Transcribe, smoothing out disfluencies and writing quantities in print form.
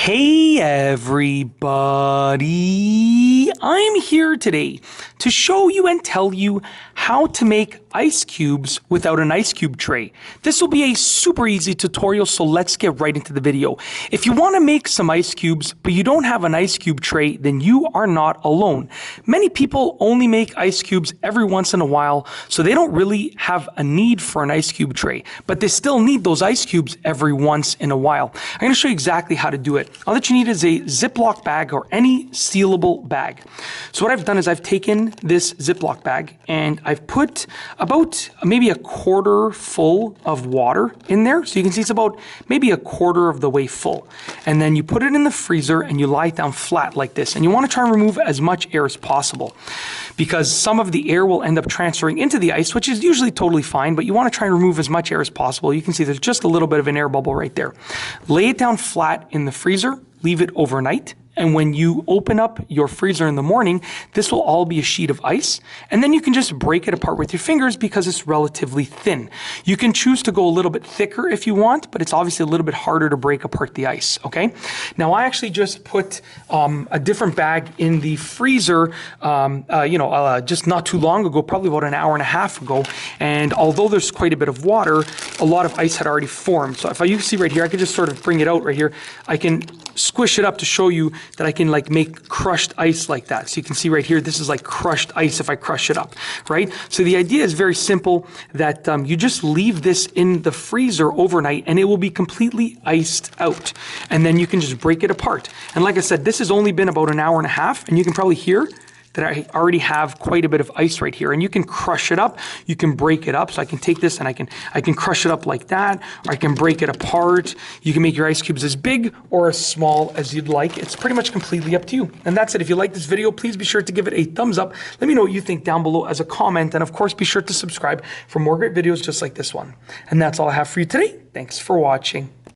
Hey everybody, I'm here today to show you and tell you how to make ice cubes without an ice cube tray. This will be a super easy tutorial, so let's get right into the video. If you want to make some ice cubes, but you don't have an ice cube tray, then you are not alone. Many people only make ice cubes every once in a while, so they don't really have a need for an ice cube tray, but they still need those ice cubes every once in a while. I'm going to show you exactly how to do it. All that you need is a Ziploc bag or any sealable bag. So what I've done is I've taken this Ziploc bag and I've put about maybe a quarter full of water in there. So you can see it's about maybe a quarter of the way full. And then you put it in the freezer and you lie it down flat like this. And you want to try and remove as much air as possible, because some of the air will end up transferring into the ice, which is usually totally fine, but you want to try and remove as much air as possible. You can see there's just a little bit of an air bubble right there. Lay it down flat in the freezer, leave it overnight. And when you open up your freezer in the morning, this will all be a sheet of ice. And then you can just break it apart with your fingers because it's relatively thin. You can choose to go a little bit thicker if you want, but it's obviously a little bit harder to break apart the ice, okay? Now I actually just put a different bag in the freezer, just not too long ago, probably about an hour and a half ago. And although there's quite a bit of water, a lot of ice had already formed. So if you see right here, I could just sort of bring it out right here. I can squish it up to show you that I can like make crushed ice like that. So you can see right here, this is like crushed ice if I crush it up, right? So the idea is very simple, that you just leave this in the freezer overnight and it will be completely iced out. And then you can just break it apart. And like I said, this has only been about an hour and a half, and you can probably hear that I already have quite a bit of ice right here. And you can crush it up, you can break it up. So I can take this and I can crush it up like that, or I can break it apart. You can make your ice cubes as big or as small as you'd like. It's pretty much completely up to you. And that's it. If you like this video, please be sure to give it a thumbs up. Let me know what you think down below as a comment. And of course, be sure to subscribe for more great videos just like this one. And that's all I have for you today. Thanks for watching.